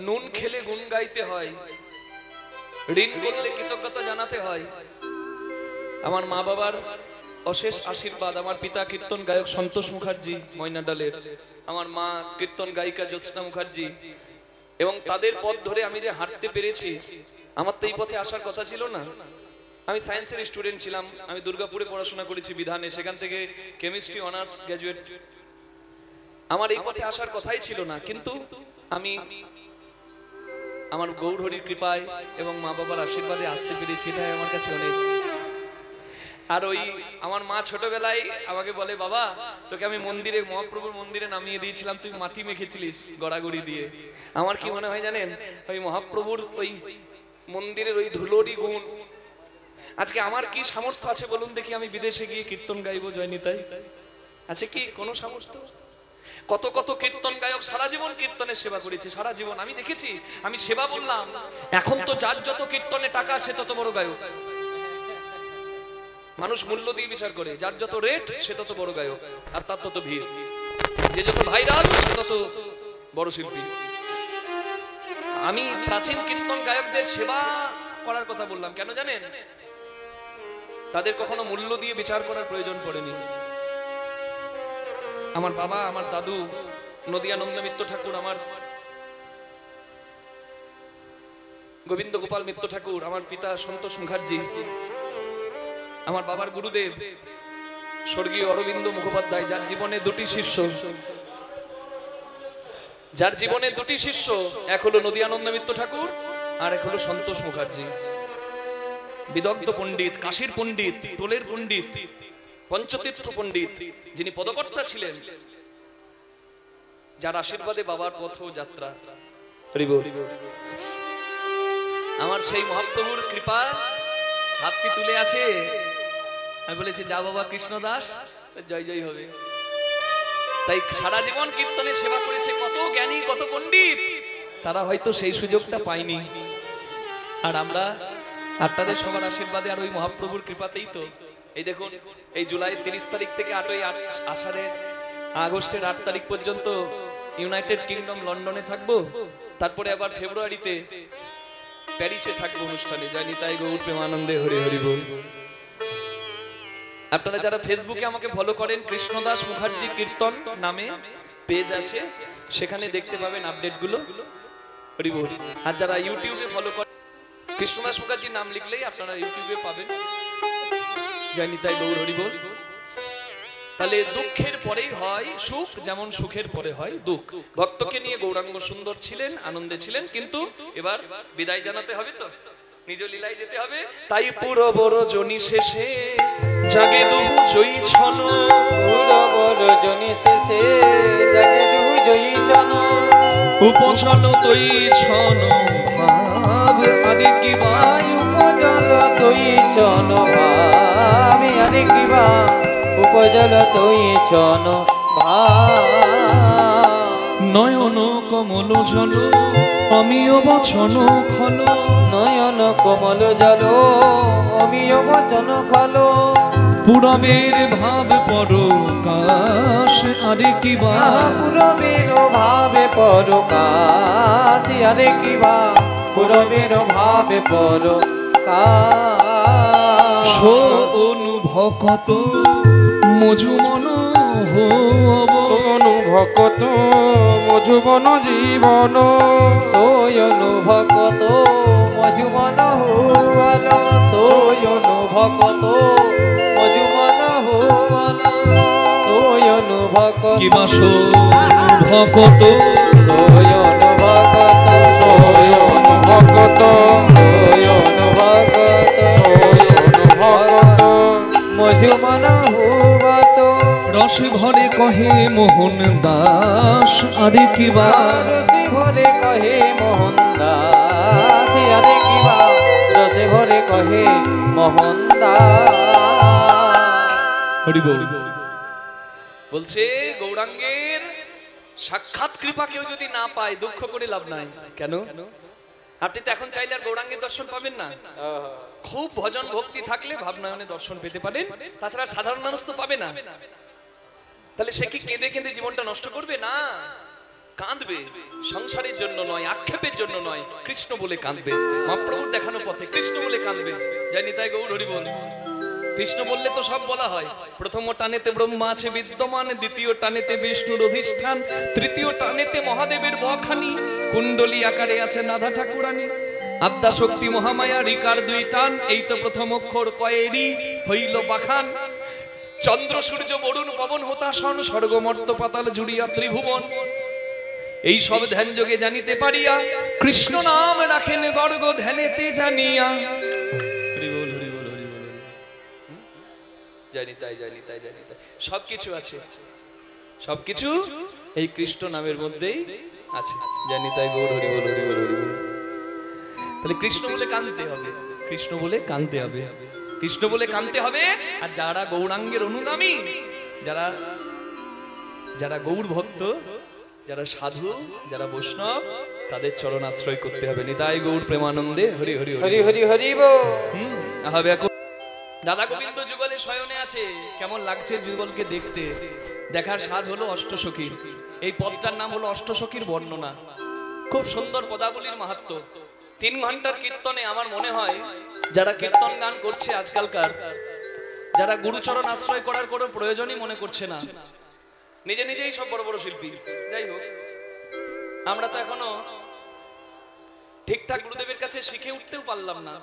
নুন খেলে গুণ গাইতে হয়, ঋণ করলে কৃতজ্ঞতা জানাতে হয়। আমার মা বাবার অশেষ আশীর্বাদ, আমার পিতা কীর্তন গায়ক সন্তোষ মুখার্জি ময়নাডালের, আমার মা কীর্তন গায়িকা জ্যোৎস্না মুখার্জি, এবং তাদের পথ ধরে আমি যে হাঁটতে পেরেছি, আমার তো এই পথে আসার কথা ছিল না। আমি সায়েন্সের স্টুডেন্ট ছিলাম, আমি দুর্গাপুরে পড়াশোনা করেছি বিধানে, সেখান থেকে কেমিস্ট্রি অনার্স গ্র্যাজুয়েট। আমার এই পথে আসার কথাই ছিল না, কিন্তু আমি আমার গৌরহরির কৃপায় এবং মা বাবার আশীর্বাদে আসতে পেরেছি, এটাই আমার কাছে অনেক। আর ওই আমার মা ছোটবেলায় আমাকে বলে, বাবা তোকে আমি মন্দিরে, মহাপ্রভুর মন্দিরে নামিয়ে দিয়েছিলাম, তুই মাটি মেখেছিলিস গড়াগড়ি দিয়ে। আমার কি মনে হয় জানেন, ওই মহাপ্রভুর ওই মন্দিরের ওই ধুলোরই গুণ। আজকে আমার কি সামর্থ্য আছে বলুন দেখি, আমি বিদেশে গিয়ে কীর্তন গাইবো জয়নিতাই? আছে কি কোনো সামর্থ্য? কত কত কীর্তন গায়ক সারা জীবন কীর্তনের সেবা করেছে, সারা জীবন। আমি দেখেছি, আমি সেবা বললাম, এখন তো যার যত কীর্তনে টাকা সে তত বড় গায়ক। মানুষ মূল্য দিয়ে বিচার করে, যার যত রেট সে তত বড় গায়ক, আর তার তত ভিড়। যে যত ভাইরাল সে তত বড় শিল্পী। আমি প্রাচীন কীর্তন গায়কদের সেবা করার কথা বললাম কেন জানেন? তাদের কখনো মূল্য দিয়ে বিচার করার প্রয়োজন পড়েনি। আমার বাবা, আমার দাদু নদিয়ানন্দ মিত্র ঠাকুর, আমার গোবিন্দ গোপাল মিত্র ঠাকুর, আমার পিতা সন্তোষ মুখার্জি, আমার বাবার গুরুদেব স্বর্গীয় অরবিন্দ মুখোপাধ্যায়, যার জীবনে দুটি শিষ্য, যার জীবনে দুটি শিষ্য, এক হলো নদিয়ানন্দ মিত্র ঠাকুর আর এক হলো সন্তোষ মুখার্জি। বিদগ্ধ পণ্ডিত, কাশীর পণ্ডিত, টোলের পণ্ডিত, পঞ্চতীর্থ পণ্ডিত, যিনি পদকর্তা ছিলেন, যার আশীর্বাদে বাবার পথ যাত্রা। আমার সেই মহাপ্রভুর কৃপা হাতটি তুলে আছে। আমি বলেছি, যা বাবা কৃষ্ণ দাস, জয় জয় হবে। তাই সারা জীবন কীর্তনে সেবা করেছে কত জ্ঞানী, কত পণ্ডিত, তারা হয়তো সেই সুযোগটা পায়নি। আর আমরা আপনাদের সবার আশীর্বাদে আর ওই মহাপ্রভুর কৃপাতেই তো এই দেখুন, এই জুলাই 30 তারিখ থেকে 8ই আগস্টের 8 তারিখ পর্যন্ত ইউনাইটেড কিংডম লন্ডনে থাকবো, তারপরে আবার ফেব্রুয়ারিতে প্যারিসে থাকবো অনুষ্ঠানে। জানি তাই গৌর প্রেমানন্দে হরি হরি বল। আপনারা যারা ফেসবুকে আমাকে ফলো করেন, কৃষ্ণদাস মুখার্জি কীর্তন নামে পেজ আছে, সেখানে দেখতে পাবেন আপডেটগুলো। হরি বল। আর যারা ইউটিউবে ফলো করেন, কৃষ্ণদাস মুখার্জির নাম লিখলেই আপনারা ইউটিউবে পাবেন। জানি তাই গৌর হরি বল। তাহলে দুঃখের পরেই হয় সুখ, যেমন সুখের পরে হয় দুঃখ। ভক্তকে নিয়ে গৌরাঙ্গ সুন্দর ছিলেন, আনন্দে ছিলেন, কিন্তু এবার বিদায় জানাতে হবে তো, নিজ লীলায় যেতে হবে। তাই পুরো বড় জনি শেষে জাগে দুহু জয়ী ছন, পুরো বড় জনি শেষে জাগে দুহু জয়ী ছন, উপচল তৈ ছন ভাব আরে কি ভাই, উপজল তৈ ছন ভাব আরে কি বা, উপজল তৈ ছন ভাব। নয়ন কমল জল অমিয় বচন খল, নয়ন কমল জল অমিয় বচন খল, পুরবের ভাব পরকাশ আরে কি বা, পুরবের ভাবে পরকাশ আরে কি বা, পুরবের ভাবে পরকাশ। সো অনুভকত মজুমন হব, অনুভকত মজুবন জীবন, সোয় অনুভকত মজুবন হুয়াল, সোয় অনুভকত মজুবন হুয়াল, সোয় অনুভকত কিবা সো অনুভকত, সোয় অনুভকত, সোয় অনুভকত, সোয় অনুভকত, সোয় অনুভকত মজুবন হুয়াত। রস ভরে কহে মোহন দাস আরে কি বা, রসে ভরে কহে মোহন দাস আরে কি বা, রসে ভরে কহে মোহন দাস। হরি বল। বলছে গৌরাঙ্গের সাক্ষাৎ কৃপা কেউ যদি না পায়, দুঃখ করে লাভ নাই। কেন? আপনি তো এখন চাইলে আর গৌরাঙ্গের দর্শন পাবেন না। খুব ভজন ভক্তি থাকলে ভাবনয়নে দর্শন পেতে পারেন, তাছাড়া সাধারণ মানুষ তো পাবে না। তাহলে সে কি কেঁদে কেঁদে জীবনটা নষ্ট করবে? না, কাঁদবে সংসারের জন্য নয়, আক্ষেপের জন্য নয়, কৃষ্ণ বলে কাঁদবে। মহাপ্রভুর দেখানো পথে কৃষ্ণ বলে কাঁদবে। জয় নিতাই গৌর হরি বল। কৃষ্ণ বললে তো সব বলা হয়। প্রথম টানেতে ব্রহ্মা আছে বিদ্যমান, দ্বিতীয় টানেতে বিষ্ণুর অধিষ্ঠান, তৃতীয় টানেতে মহাদেবের বখানি, কুণ্ডলী আকারে আছে নাথা ঠাকুরানী, আদ্যা শক্তি মহামায়া রিকার দুই টান, এই তো প্রথম অক্ষর কয়েরি হইল বাখান, চন্দ্র সূর্য বরুণ পবন হতাশন, স্বর্গ মর্ত পাতাল জুড়িয়া ত্রিভুবন, এই সব ধ্যান যোগে জানিতে পারিয়া, কৃষ্ণ নাম রাখেন গর্গ ধ্যানেতে জানিয়া। জানি তাই সবকিছু আছে, সবকিছু এই কৃষ্ণ নামের মধ্যেই আছে। জানি তাই গৌর হরি বল, হরি বল, হরি বল। তাহলে কৃষ্ণ বলে কাঁদতে হবে, কৃষ্ণ বলে কাঁদতে হবে, কৃষ্ণ বলে কাঁদতে হবে। আর যারা গৌরাঙ্গের অনুগামী, যারা যারা গৌর ভক্ত, যারা সাধু, যারা বৈষ্ণব, তাদের চরণ আশ্রয় করতে হবে। নিতাই গৌর প্রেমানন্দে হরি হরি হরি হরি হরি বল। হবে এখন রাধা গোবিন্দ যুগলে শয়নে আছে। কেমন লাগছে যুগলকে দেখতে? দেখার স্বাদ হলো অষ্টসখীর। এই পদটার নাম হলো অষ্টসখীর বর্ণনা। খুব সুন্দর পদাবলীর মাহাত্ম্য। 3 ঘন্টার কীর্তনে আমার মনে হয় যারা কীর্তন গান করছে আজকালকার, যারা গুরুচরণ আশ্রয় করার কোনো প্রয়োজনই মনে করছে না, নিজে নিজেই সব বড় বড় শিল্পী। যাই হোক, আমরা তো এখনো ঠিকঠাক গুরুদেবের কাছে শিখে উঠতেও পারলাম না,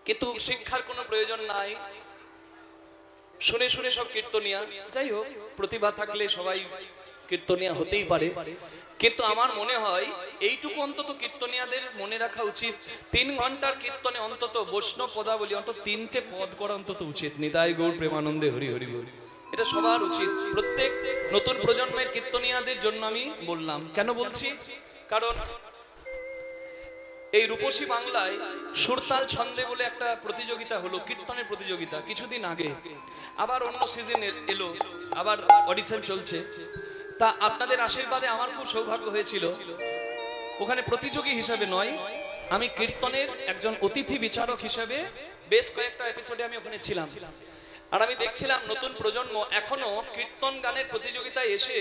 কিন্তু শিক্ষার কোনো প্রয়োজন নাই, শুনে শুনে সব কীর্তনিয়া। যাই হোক, প্রতিভা থাকলে সবাই কীর্তনিয়া হতেই পারে, কিন্তু আমার মনে হয় এইটুকু অন্তত কীর্তনিয়াদের মনে রাখা উচিত, 3 ঘন্টার কীর্তনে অন্তত বৈষ্ণব পদাবলী অন্তত 3টে পদ করা অন্তত উচিত। নিতাই গৌর প্রেমানন্দে হরি হরি বল। এটা সবার উচিত, প্রত্যেক নতুন প্রজন্মের কীর্তনিয়াদের জন্য আমি বললাম। কেন বলছি? কারণ এই রূপসী বাংলায় সুরতাল ছন্দে বলে একটা প্রতিযোগিতা হলো, কীর্তনের প্রতিযোগিতা কিছুদিন আগে, আবার অন্য সিজন এলো, আবার অডিশন চলছে। তা আপনাদের আশীর্বাদে আমার খুব সৌভাগ্য হয়েছিল ওখানে প্রতিযোগী হিসেবে নয়, আমি কীর্তনের একজন অতিথি বিচারক হিসেবে বেশ কয়েকটা এপিসোডে আমি ওখানে ছিলাম। আর আমি দেখছিলাম নতুন প্রজন্ম এখনো কীর্তন গানের প্রতিযোগিতায় এসে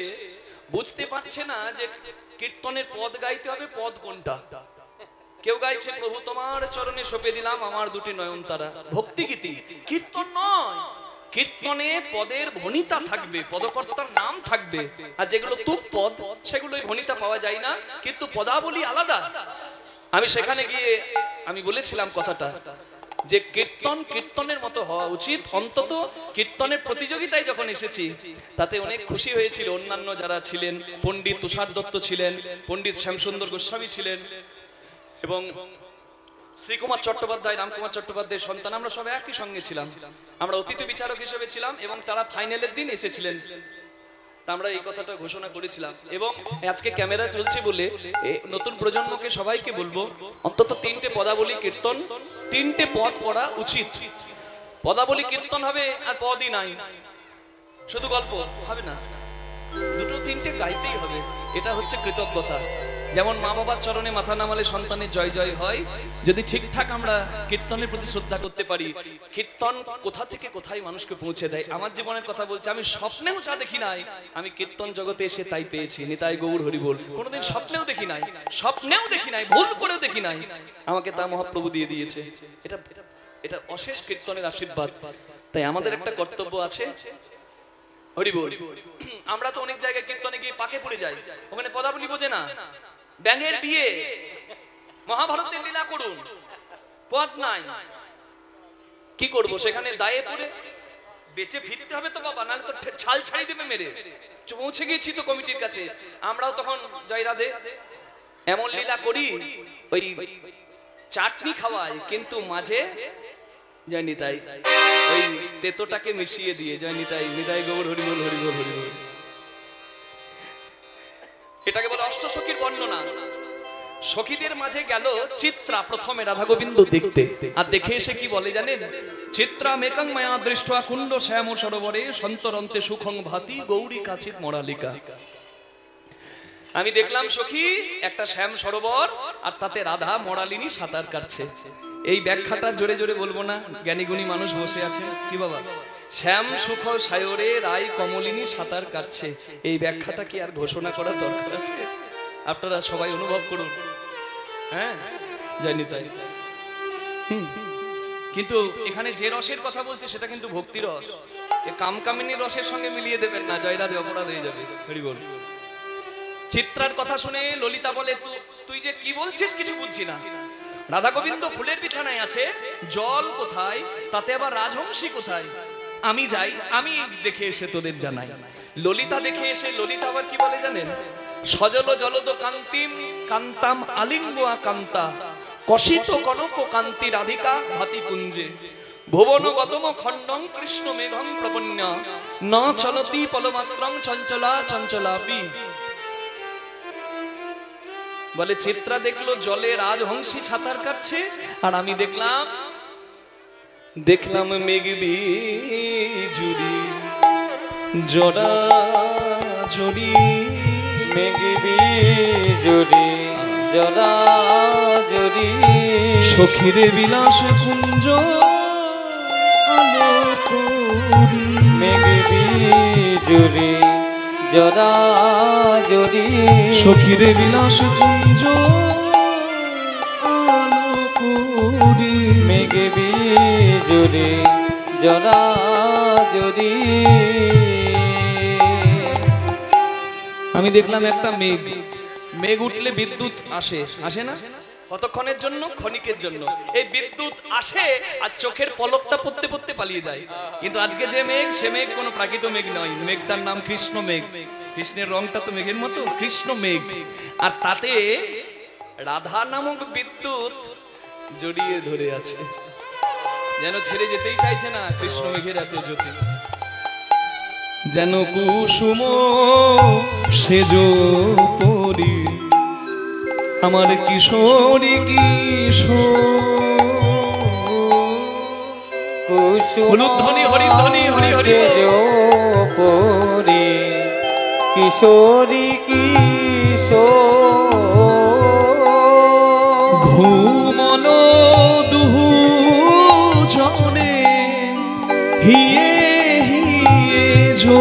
বুঝতে পারছে না যে কীর্তনের পদ গাইতে হবে, পদ কোনটা। কেউ গাইছে প্রভু তোমার চরণে সঁপে দিলাম আমার দুটি নয়নতারা, ভক্তিগীতি। কীর্তন নয়, কীর্তনে পদের ভনিতা থাকবে, পদকর্তার নাম থাকবে, আর যেগুলো তুক পদ সেগুলোই ভনিতা পাওয়া যায় না, কিন্তু পদাবলী আলাদা। আমি সেখানে গিয়ে আমি বলেছিলাম কথাটা যে কীর্তনের মতো হওয়া উচিত। অন্তত কীর্তনের প্রতিযোগিতায় যখন এসেছি তাতে অনেক খুশি হয়েছিল। অন্যান্য যারা ছিলেন, পণ্ডিত তুষার দত্ত ছিলেন, পণ্ডিত শ্যামসুন্দর গোস্বামী ছিলেন, এবং শ্রীকুমার চট্টোপাধ্যায়, রামকুমার চট্টোপাধ্যায়ের সন্তান, আমরা সবাই একই সঙ্গে ছিলাম। আমরা অতিথি বিচারক হিসেবে ছিলাম এবং তারা ফাইনালের দিন এসেছিলেন। তা আমরা এই কথাটা ঘোষণা করেছিলাম। এবং আজকে ক্যামেরা চলছে বলে নতুন প্রজন্মকে সবাইকে বলবো অন্তত 3টে পদাবলী কীর্তন, 3টে পদ করা উচিত। পদাবলী কীর্তন হবে আর পদই নাই, শুধু গল্প হবে না, 2-3টে গাইতেই হবে। এটা হচ্ছে কৃতজ্ঞতা। যেমন মা বাবার চরণে মাথা নামালে সন্তানের জয় জয় হয়, যদি ঠিকঠাক আমরা কীর্তনের প্রতি শ্রদ্ধা করতে পারি, কীর্তন কোথা থেকে কোথায় মানুষকে পৌঁছে দেয়। আমার জীবনের কথা বলছি, আমি স্বপ্নেও যা দেখি নাই, আমি কীর্তন জগতে এসে তাই পেয়েছি। নিতাই গৌর হরি বল। কোনোদিন স্বপ্নেও দেখি নাই, স্বপ্নেও দেখি নাই, ভুল করেও দেখি নাই, আমাকে তা মহাপ্রভু দিয়ে দিয়েছে। এটা এটা অশেষ কীর্তনের আশীর্বাদ। তাই আমাদের একটা কর্তব্য আছে, হরি বল। আমরা তো অনেক জায়গায় কীর্তনে গিয়ে পাকে পড়ে যাই, ওখানে পদাবলী বোঝে না। ব্যাঙের বিয়ে, মহাভারতের লীলা করুন, পদ নাই, কি করব? সেখানে দায়ে পড়ে বেঁচে ফিরতে হবে তো বাবা, নাহলে তো ছাল ছাড়ি দেবে মেরে। পৌঁছে গেছি তো কমিটির কাছে। আমরাও তখন জয় রাধে এমন লীলা করি, ওই চাটনি খাওয়াই, কিন্তু মাঝে জয় নিতাই ওই তেতোটাকে মিশিয়ে দিয়ে জয় নিতাই, নিতাই গৌর হরি বল, হরি বল, হরি বল। এটাকে বলে অষ্টসখীর বর্ণনা। সখীদের মাঝে গেল চিত্রা প্রথমে রাধা গোবিন্দ দেখতে, আর দেখে এসে কি বলে জানেন? চিত্রা মেকং মায়া দৃষ্টা কুণ্ড শ্যাম সরোবরে সন্তরন্তে সুখং ভাতি গৌরী কাচিত মরালিকা। আমি দেখলাম সখী একটা শ্যাম সরোবর, আর তাতে রাধা মরালিনী সাঁতার কাটছে। এই ব্যাখ্যাটা জোরে জোরে বলবো না, জ্ঞানীগুণী মানুষ বসে আছে। কি বাবা, শ্যাম সুখ সায়রে রায় কমলিনী সাঁতার কাটছে, এই ব্যাখ্যাটা কি আর ঘোষণা করার দরকার আছে? আপনারা সবাই অনুভব করুন। হ্যাঁ, জানি তাই। কিন্তু এখানে যে রসের কথা বলছে সেটা কিন্তু ভক্তি রস। এ কামকামিনী রসের সঙ্গে মিলিয়ে দেবেন না, জয়রাধে অপরাধ হয়ে যাবে। হরি বল। চিত্রার কথা শুনে ললিতা বলে, তুই যে কি বলছিস কিছু বুঝছি না। রাধা গোবিন্দ ফুলের বিছানায় আছে, জল কোথায়, তাতে আবার রাজহংসী কোথায়? আমি যাই, আমি দেখে এসে তোদের জানাই। ললিতা দেখে এসে ললিতা আবার কি বলে জানেন? সজল জলদ কান্তিম কান্তাম আলিঙ্গা কান্তা কশিত কনক কান্তি রাধিকা ভাতি কুঞ্জে ভুবন গতম খণ্ডং কৃষ্ণ মেঘং প্রপন্ন ন চলতি পলমাত্রং চঞ্চলা চঞ্চলাপি। বলে চিত্রা দেখলো জলে রাজহংসী সাঁতার কাটছে, আর আমি দেখলাম মেঘ বিজুরি জড়া জড়ি, মেঘ বিজুরি জড়া জড়ি, সখীরে বিলাস কুঞ্জ আলোকরি। মেঘ বিজুরি জড়া জড়ি, সখীরে বিলাস কুঞ্জ আলোকরি। মেঘ বিজুরি জড়া জড়ি। আমি দেখলাম একটা মেঘ, মেঘ উঠলে বিদ্যুৎ আসে, আসে না? কতক্ষণের জন্য? ক্ষণিকের জন্য। এই বিদ্যুৎ আসে আর চোখের পলকটা পড়তে পড়তে পালিয়ে যায়। কিন্তু আজকে যে মেঘ, সে মেঘ কোনো প্রাকৃত মেঘ নয়, মেঘটার নাম কৃষ্ণ মেঘ। কৃষ্ণের রংটা তো মেঘের মতো, কৃষ্ণ মেঘ। আর তাতে রাধা নামক বিদ্যুৎ জড়িয়ে ধরে আছে, যেন ছেড়ে যেতেই চাইছে না। কৃষ্ণ মেঘের এত জ্যোতি, যেন কুসুম সেজ পরি আমার কিশোরী হলুধ্বনি হরিধ্বনি হরি হরি পরি কিশোরী ঘুমল দুহু জনে হিয়ে হিয়ে ঝো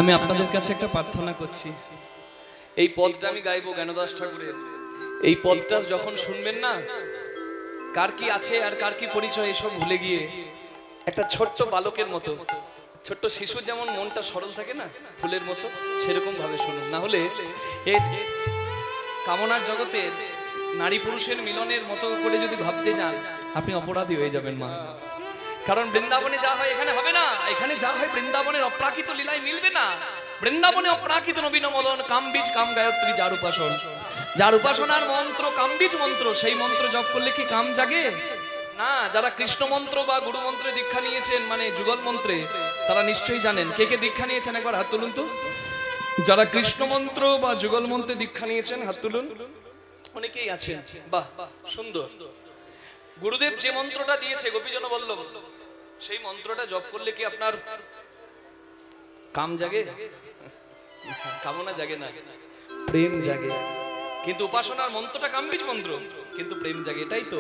আমি আপনাদের কাছে একটা প্রার্থনা করছি। এই পদটা আমি গাইবো জ্ঞানদাস ঠাকুরের। এই পদটা যখন শুনবেন না, কার কি আছে আর কার কি পরিচয় এসব ভুলে গিয়ে একটা ছোট্ট বালকের মতো, ছোট্ট শিশুর যেমন মনটা সরল থাকে না ফুলের মতো, সেরকম ভাবে শুনুন। না হলে এই কামনার জগতের নারী পুরুষের মিলনের মতো করে যদি ভাবতে যান, আপনি অপরাধী হয়ে যাবেন মা। কারণ বৃন্দাবনে যা হয় এখানে হবে না, এখানে যা হয় বৃন্দাবনের অপ্রাকৃত লীলায় মিলবে না। বৃন্দাবনে অপ্রাকৃত নবীন মলন কাম বীজ কাম গায়ত্রী যার উপাসন, যার উপাসনার মন্ত্র কামবীজ মন্ত্র, সেই মন্ত্র জপ করলে কি কাম জাগে না? যারা কৃষ্ণ মন্ত্র বা গুরু মন্ত্রে দীক্ষা নিয়েছেন, মানে যুগল মন্ত্রে, তারা নিশ্চয়ই জানেন। কে কে দীক্ষা নিয়েছেন একবার হাত তুলুন তো। যারা কৃষ্ণ মন্ত্র বা যুগল মন্ত্রে দীক্ষা নিয়েছেন হাত তুলুন। অনেকেই আছেন, বাহ সুন্দর। গুরুদেব যে মন্ত্রটা দিয়েছে গোপীজন বল্লভ, সেই মন্ত্রটা জপ করলে কি আপনার কাম জাগে? কামনা জাগে না, প্রেম জাগে। কিন্তু উপাসনার মন্ত্রটা কামবীজ মন্ত্র, কিন্তু প্রেম জাগে, এটাই তো।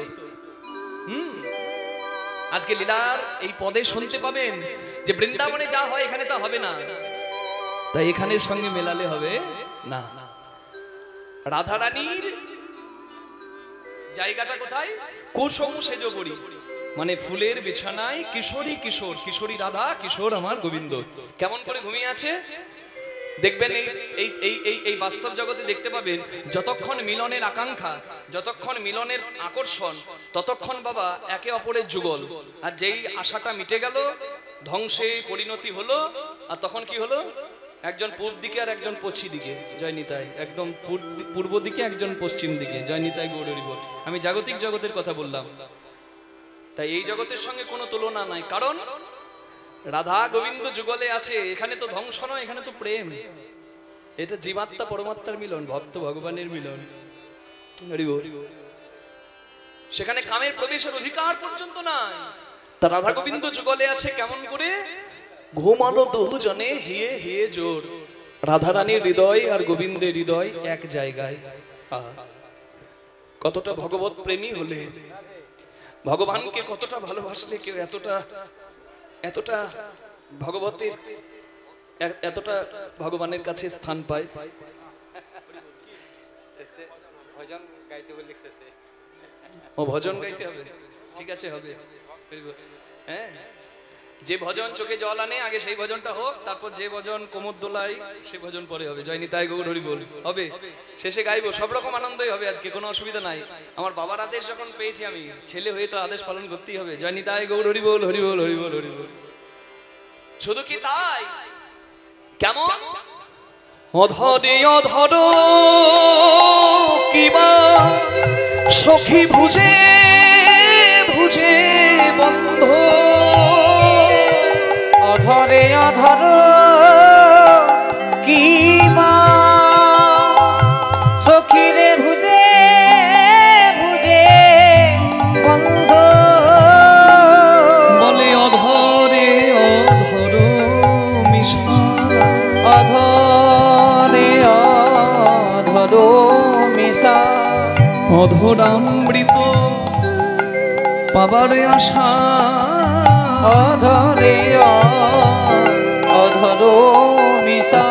আজকে লীলার এই পদে শুনতে পাবেন যে বৃন্দাবনে যা হয় এখানে তা হবে না, তাই এখানের সঙ্গে মেলালে হবে না। রাধারানীর জায়গাটা কোথায়? কুসুম সেজপুরি, মানে ফুলের বিছানায় কিশোরী কিশোর, কিশোরী রাধা, কিশোর আমার গোবিন্দ কেমন করে ঘুমিয়ে আছে দেখবেন। এই বাস্তব জগতে দেখতে পাবেন, যতক্ষণ মিলনের আকাঙ্ক্ষা, যতক্ষণ মিলনের আকর্ষণ, ততক্ষণ বাবা একে অপরের যুগল। আর যেই আশাটা মিটে গেল, ধ্বংসে পরিণতি হলো। আর তখন কি হলো? একজন পূর্ব দিকে আর একজন পশ্চিম দিকে, জয় নিতাই। একদম পূর্ব দিকে, একজন পশ্চিম দিকে, জয় নিতাই গৌর হরি বল। আমি জাগতিক জগতের কথা বললাম, তাই এই জগতের সঙ্গে কোনো তুলনা নাই। কারণ রাধা গোবিন্দ যুগলে আছে, এখানে তো ধ্বংস নয়, এখানে তো প্রেম। এটা জীবাত্মা পরমাত্মার মিলন, ভক্ত ভগবানের মিলন। সেখানে কামের প্রবেশের অধিকার পর্যন্ত নাই। তা রাধা গোবিন্দ যুগলে আছে কেমন করে? ঘুমানো দুজনে হিয়ে হিয়ে জোর। রাধারানীর হৃদয় আর গোবিন্দের হৃদয় এক জায়গায়। কতটা ভগবত প্রেমী হলে, ভগবানকে কতটা ভালোবাসলে কেউ এতটা ভগবতের, এতটা ভগবানের কাছে স্থান পায়। ও ভজন গাইতে হবে, ঠিক আছে, হবে। হ্যাঁ, যে ভজন চোখে জল আনে আগে সেই ভজনটা হোক, তারপর যে ভজন কোমর দোলাই সে ভজন পরে হবে। জয় নিতাই গৌর হরি বল হবে, শেষে গাইবো। সব রকম আনন্দই হবে আজকে, কোনো অসুবিধা নাই। আমার বাবার আদেশ যখন পেয়েছি আমি, ছেলে হয়ে তো আদেশ পালন করতেই হবে। জয় নিতাই গৌর হরি বল, হরি বল, হরি বল, হরি বল। শুধু কি তাই? কেমন অধরে অধর কিবা সখী ভুজে ভুজে বন্ধ, অধরে অধর কিবা সখীরে ভুজে ভুজে বন্ধ। বলে অধরে অধর মিশা, অধরে অধর মিশা, অধরামৃত পাবার আশা। অধরে অধর মিশা।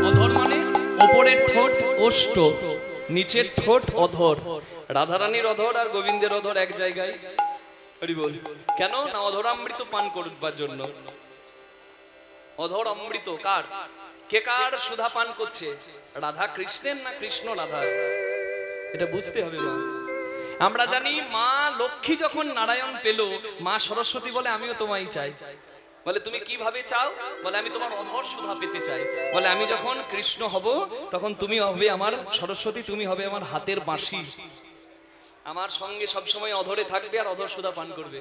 অধর মানে ওপরের ঠোঁট ওষ্ঠ, নিচের ঠোঁট অধর। রাধারানীর অধর আর গোবিন্দের অধর এক জায়গায়। হরি বল। কেন না? অধরামৃত পান করবার জন্য। অধর অমৃত কার? কে কার সুধা পান করছে? রাধা কৃষ্ণের না কৃষ্ণ রাধার? এটা বুঝতে হবে। আমরা জানি মা লক্ষ্মী যখন নারায়ণ পেল, মা সরস্বতী বলে আমিও তোমায় চাই। বলে তুমি কিভাবে চাও? বলে আমি তোমার অধর সুধা পেতে চাই। বলে আমি যখন কৃষ্ণ হব তখন তুমি হবে আমার সরস্বতী, তুমি হবে আমার হাতের বাঁশি, আমার সঙ্গে সবসময় অধরে থাকবে আর অধর সুধা পান করবে।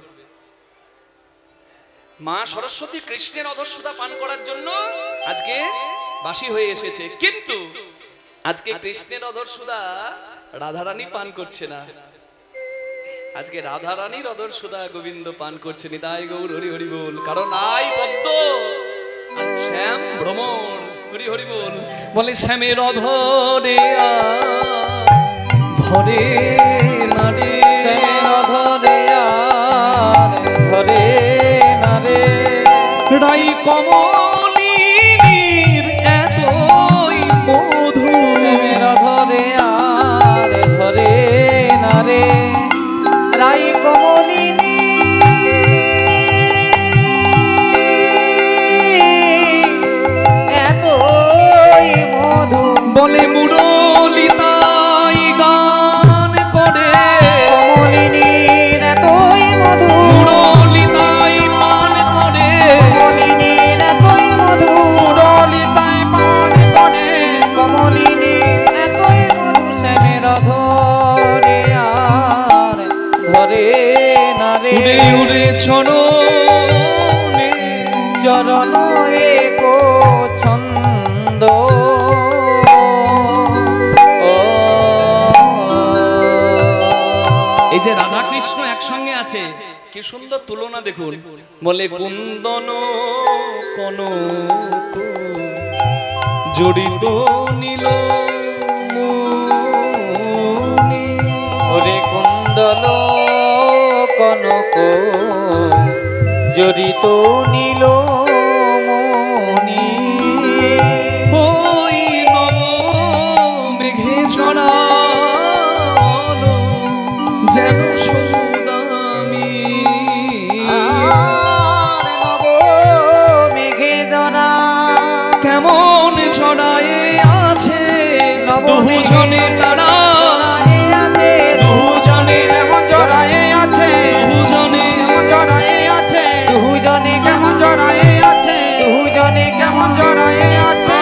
মা সরস্বতী কৃষ্ণের অধর সুধা পান করার জন্য আজকে বাঁশি হয়ে এসেছে। কিন্তু আজকে কৃষ্ণের অধর সুধা রাধারানী পান করছে না, আজকে রাধারানীর অধর সুধা গোবিন্দ পান করছে। নিতাই গৌর হরি হরি বল। কারণ আই পদ্ম শ্যাম ভ্রমণ, হরি হরি বল। বলে শ্যামের অধরে ধরে না রে, শ্যামের অধরে ধরে না রে, রাই কমলিনীর এতই মধু। শ্যামের অধরে ধরে না রে, রাই কমলিনী এতই মধু। বলে মুরলি তাই গান করে, কমলিনীর এতই মধু, মুরলি তাই পান করে, কমলিনীর এতই মধু, মুরলি তাই পান করে, কমলিনীর এতই মধু। শ্যামের অধরে ধরে না রে, উড়ে উড়ে চরণে চরণ একো ছন্দ। এই যে রাধা কৃষ্ণ একসঙ্গে আছে, কি সুন্দর তুলনা দেখুন। বলে কুন্দন কনক জড়িত নীল মণি। ওরে কুন্দল কনক জড়িত নীল মণি, ওই নব দুজনে তারা দুজনে কেমন জড়ায়ে আছে দুজনে কেমন জড়ায়ে আছে দুজনে কেমন জড়ায়ে আছে দুজনে কেমন জড়ায়ে আছে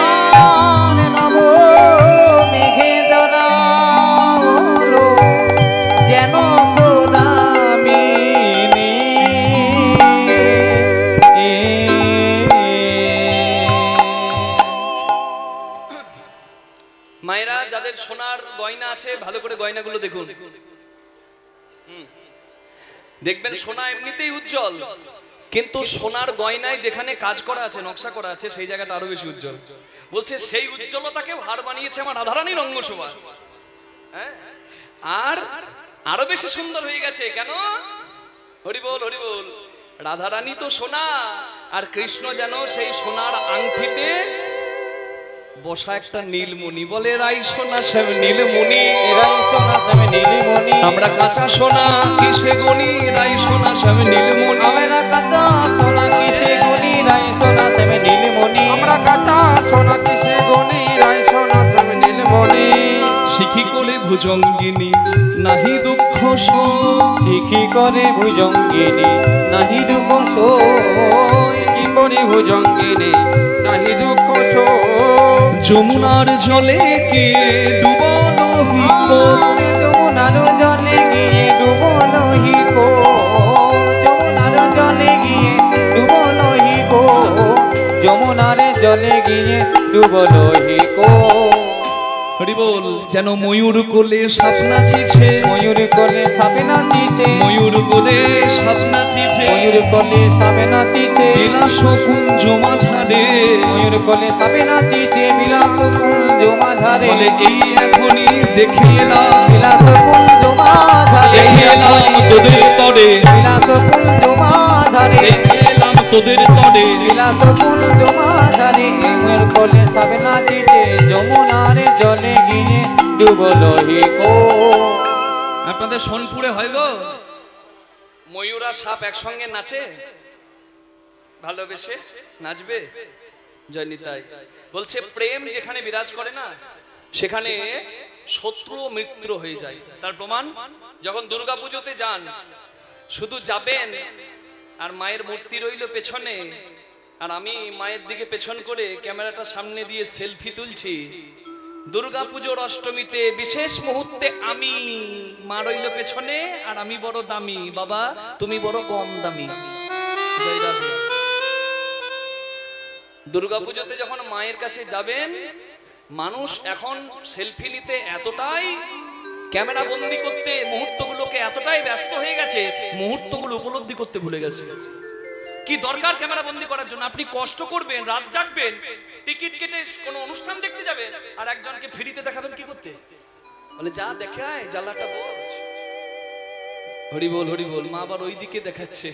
নব মেঘে দ্বারা হলো যেন সোনামিনী মায়েরা যাদের সোনার গয়না আছে ভালো করে গয়নাগুলো দেখুন। দেখবেন সোনা এমনিতেই উজ্জ্বল, কিন্তু সোনার গয়নায় যেখানে কাজ করা আছে, নকশা করা আছে, সেই জায়গাটা আরো বেশি উজ্জ্বল। বলছে সেই উজ্জ্বলতাকে হার বানিয়েছে আমার রাধারানীর অঙ্গশোভা। হ্যাঁ, আর আরো বেশি সুন্দর হয়ে গেছে। কেন? হরি বল হরি বল। রাধারানী তো সোনা, আর কৃষ্ণ যেন সেই সোনার আংটিতে বসা একটা নীলমণি। বলে রাই সোনা শ্যাম নীলমণি, রাই সোনা শ্যাম নীলমণি, আমরা কাঁচা সোনা কিসে গনি, রাই সোনা শ্যাম নীলমণি। আমরা কাঁচা সোনা কিসে গনি, রাই সোনা শ্যাম নীলমণি। আমরা কাঁচা সোনা কিসে গনি, রাই সোনা শ্যাম নীলমণি। শিখি করে ভুজঙ্গিনী নাহি দুঃখ সয়, শিখি করে ভুজঙ্গিনী নাহি দুঃখ সয়। কি করি ভুজঙ্গিনী নাহি দুঃখ সয়। যমুনার জলে কে ডুবলো হিকো, যমুনার জলে গিয়ে ডুবলো হিকো, যমুনার জলে গিয়ে ডুবলো হিকো, যমুনার জলে গিয়ে ডুবলো হিকো। হরি বল। যেন ময়ূর কোলে সাপ নাচিছে, ময়ূর কোলে সাপে নাচিছে, ময়ূর কোলে সাপ নাচিছে, ময়ূর কোলে সাপে নাচিছে, বিলাস কুঞ্জ মাঝারে, ময়ূর কোলে সাপে নাচিছে, বিলাস কুঞ্জ মাঝারে। বলে এই এখনই দেখে এলাম, বিলাস কুঞ্জ মাঝারে, দেখে এলাম তোদের তরে, বিলাস কুঞ্জ মাঝারে, দেখে এলাম তোদের তরে। বিলাস কুঞ্জ মাঝারে। ময়ূর কোলে সাপে নাচিছে, যমুনার জলে গিয়ে ডুবলো হিকো। আপনাদের সোনপুরে হয় গো ময়ূর আর সাপ একসঙ্গে নাচে, ভালোবেসে নাচবে। জয় নিতাই। বলছে প্রেম যেখানে বিরাজ করে না, সেখানে শত্রু মিত্র হয়ে যায়। তার প্রমাণ যখন দুর্গাপুজোতে যান, শুধু যাবেন আর মায়ের মূর্তি রইল পেছনে, আর আমি মায়ের দিকে পেছন করে ক্যামেরাটা সামনে দিয়ে সেলফি তুলছি। দুর্গাপুজোর অষ্টমীতে বিশেষ মুহূর্তে আমি, মা রইল পেছনে আর আমি বড় দামি, বাবা তুমি বড় কম দামি। জয় রাধে। দুর্গাপুজোতে যখন মায়ের কাছে যাবেন, মানুষ এখন সেলফি নিতে এতটাই, ক্যামেরা বন্দি করতে মুহূর্তগুলোকে এতটাই ব্যস্ত হয়ে গেছে, মুহূর্তগুলো উপলব্ধি করতে ভুলে গেছে। কি দরকার ক্যামেরা বন্দি করার জন্য? আপনি কষ্ট করবেন, রাত জাগবেন, টিকিট কেটে কোনো অনুষ্ঠান দেখতে যাবেন, আর একজনকে ফ্রিতে দেখাবেন কি করতে? বলে যা দেখায় জ্বালাটা বোঝ। হরি বল হরি বল। মা আবার ওই দিকে দেখাচ্ছে।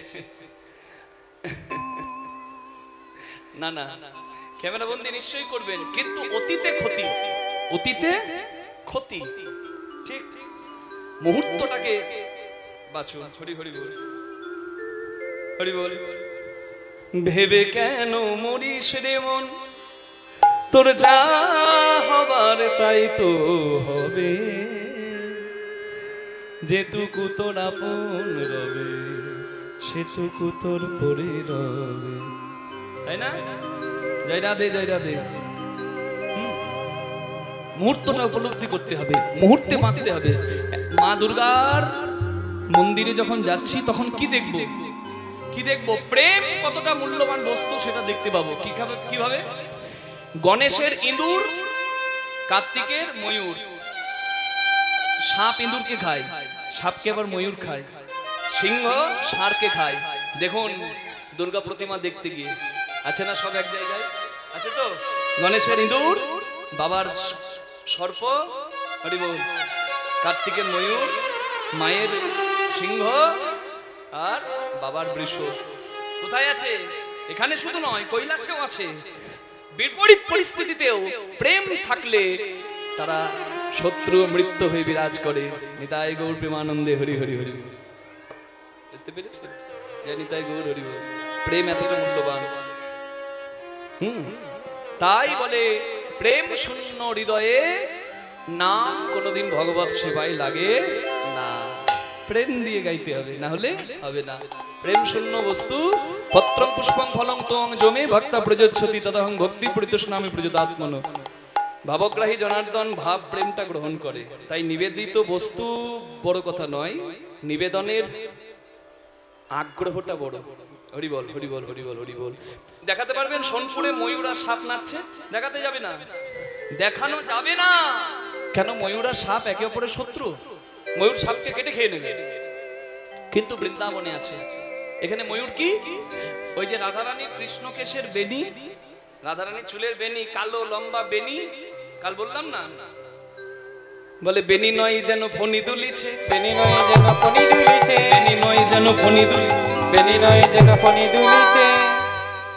না না, ক্যামেরা বন্দি নিশ্চয়ই করবেন, কিন্তু অতীতে ক্ষতি, অতীতে ক্ষতি। ঠিক, মুহূর্তটাকে বাঁচুন। হরি হরি বল হরি বল। ভেবে কেন মরিস রে মন, তোর যা হবার তাই তো হবে, যেটুকু তোর আপন রবে সেটুকু তোর পরে রবে। তাই না? জয় রাধে জয় রাধে। মুহূর্তটা উপলব্ধি করতে হবে, মুহূর্তে বাঁচতে হবে। মা দুর্গার মন্দিরে যখন যাচ্ছি তখন কি দেখবো? কি দেখবো? প্রেম কতটা মূল্যবান বস্তু সেটা দেখতে পাবো। কিভাবে? গণেশের ইঁদুর, কার্তিকের ময়ূর। সাপ ইঁদুরকে খায়, সাপকে আবার ময়ূর খায়, সিংহ ষাঁড়কে খায়। দেখুন দুর্গা প্রতিমা দেখতে গিয়ে, আছে না সব এক জায়গায়? আছে তো? গণেশের ইঁদুর, বাবার সর্প, হরি বল, কার্তিকের ময়ূর, মায়ের সিংহ, আর বাবার বৃষ। কোথায় আছে? এখানে শুধু নয়, কৈলাসেও আছে। বিপরীত পরিস্থিতিতেও প্রেম থাকলে তারা শত্রু মৃত্যু হয়ে বিরাজ করে। নিতাই গৌর প্রেমানন্দে হরি হরি হরি। বুঝতে পেরেছে? জয় নিতাই গৌর হরি বল। প্রেম এতটা মূল্যবান। তাই বলে প্রেম শূন্য হৃদয়ে নাম কোনোদিন ভগবত সেবায় লাগে না, প্রেম দিয়ে গাইতে হবে, না হলে হবে না। প্রেম শূন্য বস্তু পত্রং পুষ্পং ফলং তং জমে ভক্তা প্রযোজ্যতি তদহং ভক্তি পরিতোষনামে প্রযোদাত্মন। ভাবগ্রাহী জনার্দন ভাব প্রেমটা গ্রহণ করে, তাই নিবেদিত বস্তু বড় কথা নয়, নিবেদনের আগ্রহটা বড়। হরি বল হরি বল হরি বল হরি বল। দেখাতে পারবেন সোনপুরে ময়ূর আর সাপ নাচছে? দেখাতে যাবে না, দেখানো যাবে না। কেন? ময়ূর আর সাপ একে অপরের শত্রু, ময়ূর সাপকে কেটে খেয়ে নেবে। কিন্তু বৃন্দাবনে আছে, এখানে ময়ূর কি? ওই যে রাধারানীর কৃষ্ণকেশের বেনি, রাধারানীর চুলের বেনি, কালো লম্বা বেনি, কাল বললাম না, বলে বেনি নয় যেন ফণি দুলিছে, বেনি নয় যেন ফণি দুলিছে, বেনি নয় যেন ফণি দুলিছে, বেনি নয় যেন ফণি দুলিছে,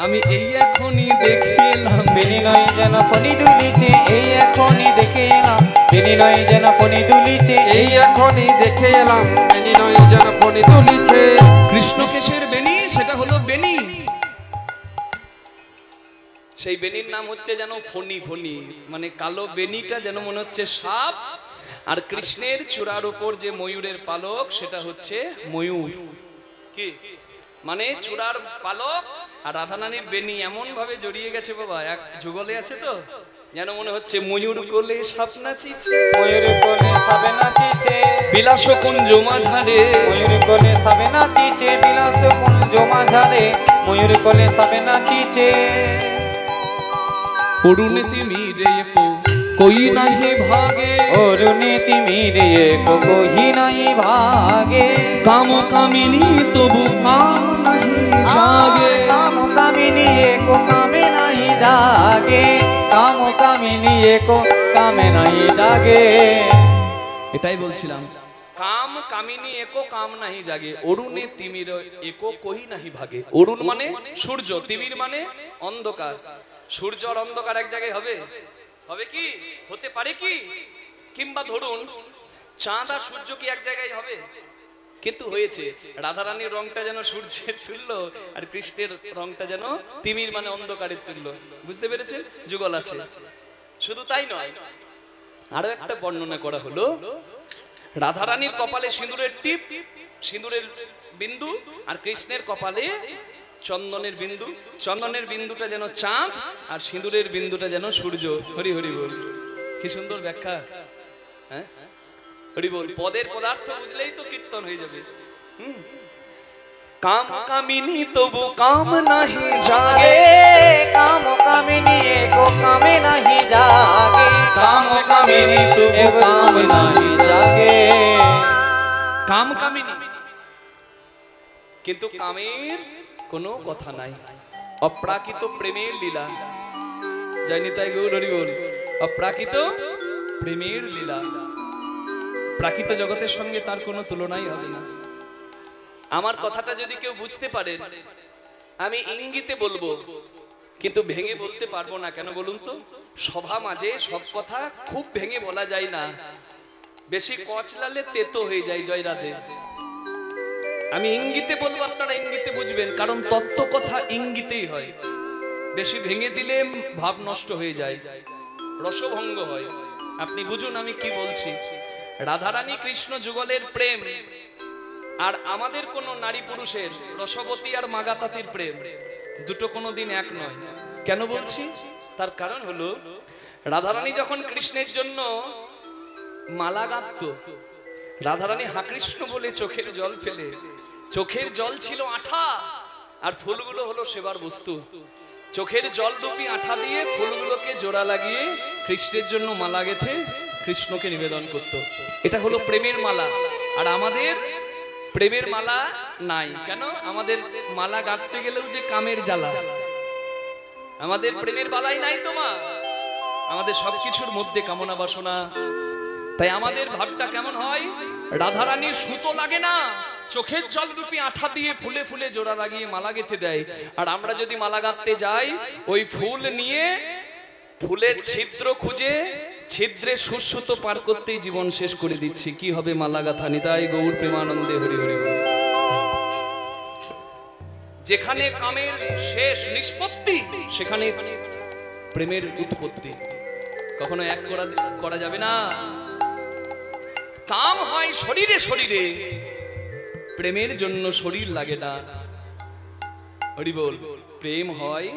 আমি এই এখনই দেখে এলাম। বেনি নয় যেন ফণি দুলিছে, এই এখনই দেখে এলাম, বেনি নয় যেন ফণি দুলিছে, এই এখনই দেখে এলাম, বেনি নয় যেন ফণি দুলিছে। কৃষ্ণকেশের বেনি, সেটা হলো বেনি, সেই বেনির নাম হচ্ছে যেন ফণি। ফণি মানে কালো বেনিটা যেন মনে হচ্ছে সাপ, আর কৃষ্ণের চূড়ার উপর যে ময়ূরের পালক সেটা হচ্ছে ময়ূর। কি মানে চূড়ার পালক আর রাধারানীর বেনি এমন ভাবে জড়িয়ে গেছে বাবা, এক যুগলে আছে তো, যেন মনে হচ্ছে ময়ূর কোলে সাপ নাচিছে, ময়ূর কোলে সাবে নাচিছে, বিলাস কুঞ্জ মাঝারে, ময়ূর কোলে সাবে নাচিছে, বিলাস কুঞ্জ মাঝারে, ময়ূর কোলে সাবে নাচিছে। অরুণে তিমিরে কই নাহি ভাগে, অরুণে তিমিরে কহি নাই ভাগে, কাম কামিনী তবু কাম নাহি জাগে, কাম কামিনী কো কামে নাই জাগে, কাম কামিনী কো কামে নাই জাগে। এটাই বলছিলাম, কাম কামিনী একো কাম নাহি জাগে, অরুণে তিমির একো কহি নাহি ভাগে। অরুণ মানে সূর্য, তিমির মানে অন্ধকার। সূর্য আর অন্ধকার এক জায়গায় হবে? হবে কি? হতে পারে কি? কিংবা ধরুন চাঁদ আর সূর্য কি এক জায়গায় হবে? কিন্তু হয়েছে। রাধারানীর রংটা যেন সূর্যের তুল্য, আর কৃষ্ণের রংটা যেন তিমির মানে অন্ধকারের তুল্য। বুঝতে পেরেছেন? যুগল আছে। শুধু তাই নয়, আরো একটা বর্ণনা করা হলো, রাধারানীর কপালে সিঁদুরের টিপ, সিঁদুরের বিন্দু, আর কৃষ্ণের কপালে চন্দনের বিন্দু। চন্দনের বিন্দুটা যেন চাঁদ, আর সিঁদুরের বিন্দুটা যেন সূর্য। হরি হরি বল। কি সুন্দর ব্যাখ্যা, হ্যাঁ হরি বল। পদের পদার্থ বুঝলেই তো কীর্তন হয়ে যাবে। কাম কামিনী তবু কাম নাহি জাগে, কাম কামিনী কো কামে নাহি জাগে, কাম কামিনী তবু কাম নাহি জাগে। কাম কামিনী, কিন্তু কামের কোনো কথা নাই। অপ্রাকৃত প্রেমের লীলা। জয় নিতাই গৌর হরি বল। অপ্রাকৃত প্রেমের লীলা, প্রাকৃত জগতের সঙ্গে তার কোনো তুলনাই হবে না। আমার কথাটা যদি কেউ বুঝতে পারে, আমি ইঙ্গিতে বলবো, কিন্তু ভেঙে বলতে পারবো না। কেন বলুন তো? সভা মাঝে সব কথা খুব ভেঙে বলা যায় না, বেশি কচলালে তেতো হয়ে যায়। জয় রাধে। আমি ইঙ্গিতে বলবো, আপনারা ইঙ্গিতে বুঝবেন, কারণ তত্ত্ব কথা ইঙ্গিতেই হয়। বেশি ভেঙে দিলে ভাব নষ্ট হয়ে যায়, রসভঙ্গ হয়। আপনি বুঝুন আমি কি বলছি। রাধারানী কৃষ্ণ যুগলের প্রেম আর আমাদের কোন নারী পুরুষের, রসবতী আর মাগাতাতির প্রেম, দুটো কোনোদিন এক নয়। কেন বলছি? তার কারণ হলো, রাধারানী যখন কৃষ্ণের জন্য মালা গাঁথত, রাধারানী হা কৃষ্ণ বলে চোখের জল ফেলে, চোখের জল ছিল আঠা আর ফুলগুলো হলো সেবার বস্তু। চোখের জল রূপী আঠা দিয়ে ফুলগুলোকে জোড়া লাগিয়ে কৃষ্ণের জন্য মালা গেঁথে কৃষ্ণকে নিবেদন করত। এটা হলো প্রেমের মালা। আর আমাদের প্রেমের মালা নাই। কেন? আমাদের মালা গাঁথতে গেলেও যে কামের জ্বালা। আমাদের প্রেমের বালাই নাই তো মা, আমাদের সবকিছুর মধ্যে কামনা বাসনা। তাই আমাদের ভাবটা কেমন হয়? রাধারানীর সুতো লাগে না, চোখের জল রূপী আঠা দিয়ে ফুলে ফুলে জোড়া লাগিয়ে মালা গেঁথে দেয়। আর আমরা যদি মালা গাঁথতে যাই, ওই ফুল নিয়ে ফুলের ছিদ্র খুঁজে ছিদ্রে সুসুতো পার করতেই জীবন শেষ করে দিচ্ছি। কি হবে মালা গাঁথা? নিতাই গৌর প্রেমানন্দে হরি হরি বল। যেখানে কামের শেষ নিষ্পত্তি, সেখানে প্রেমের উৎপত্তি। কখনো এক করা যাবে না। কাম হয় শরীরে শরীরে, প্রেমের জন্য শরীর লাগে না। হরি বল। প্রেম হয়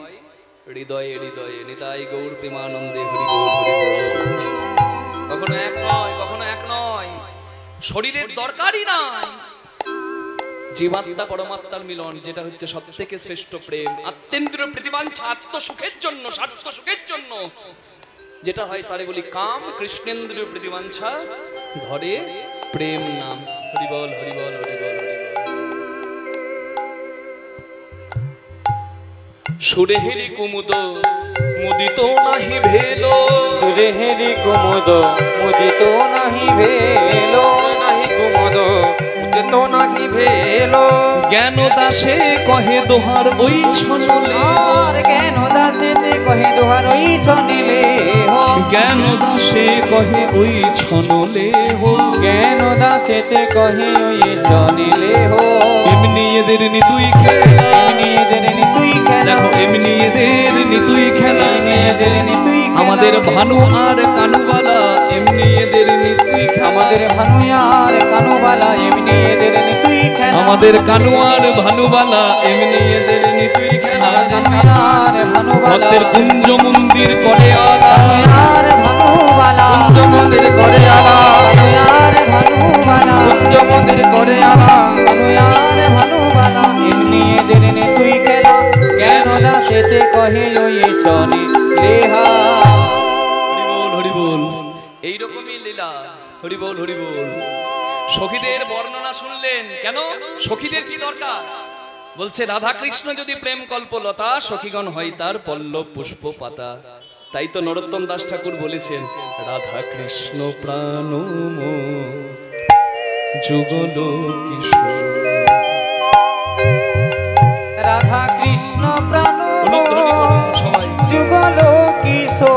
হৃদয়ে হৃদয়ে, নিতাই গৌর প্রেমানন্দে হরি বল হরি বল। কখনো এক নয়, কখনো এক নয়, শরীরের দরকারই নাই। জীবাত্মা পরমাত্মার মিলন, যেটা হচ্ছে সব থেকে শ্রেষ্ঠ প্রেম। আত্যন্তীয় প্রতিবাঞ্ছা, আত্মসুখের জন্য, স্বার্থ সুখের জন্য যেটা হয় তারে বলি কাম। কৃষ্ণেন্দ্রীয় প্রতিবাঞ্ছা ধরে প্রেম নাম। হরি বল হরি বল হরি বল হরি বল। সুরেহেরি কুমুদ মুদিত নাহি ভেলো, সুরেহেরি কুমুদ মুদিত নাহি ভেলো, নাহি কুমদ উদিত নাহি ভেলো। জ্ঞান দাসে কহে দোহার ওই ছনলে, আর জ্ঞান দাসেতে কহে দোহার ওই ছনিলে হো, জ্ঞান দাসে কহে ওই ছনলে হো, জ্ঞান দাসেতে কহে ওই ছনিলে হো। এমনি এদের নিতুই খেলা, এমনি এদের নিতুই খেলা, দেখো এমনি এদের নিতুই খেলা। এমনি এদের নিতুই খেলা। আমাদের ভানু আর কানুবালা, এমনি এদের নিতুই খেলা। আমাদের ভানু আর কানুবালা, এমনি এদের নিতুই খেলা। আমাদের কানু আর ভানুবালা, এমনি এদের নিতুই খেলা। আর ভানুবালা, ভক্তের কুঞ্জ মন্দির করে আলা, আর ভানুবালা, কুঞ্জ মন্দির করে আলা, আর ভানুবালা, কুঞ্জ মন্দির করে আলা। আর ভানুবালা, এমনি এদের নিতুই খেলা। জ্ঞান দাসেতে কহে ওই ছনি লেহা। হরি বল হরি বল। এইরকমই লীলা। হরি বল হরি বল। সখীদের বর্ণনা শুনলেন কেন? সখীদের কি দরকার? বলছে রাধা কৃষ্ণ যদি প্রেম কল্পলতা, সখীগণ হয় তার পল্লব পুষ্প পাতা। তাই তো নরোত্তম দাস ঠাকুর বলেছেন, রাধা কৃষ্ণ প্রাণ যুগল কিশোর। রাধা কৃষ্ণ প্রাণ সবাই যুগল কিশোর।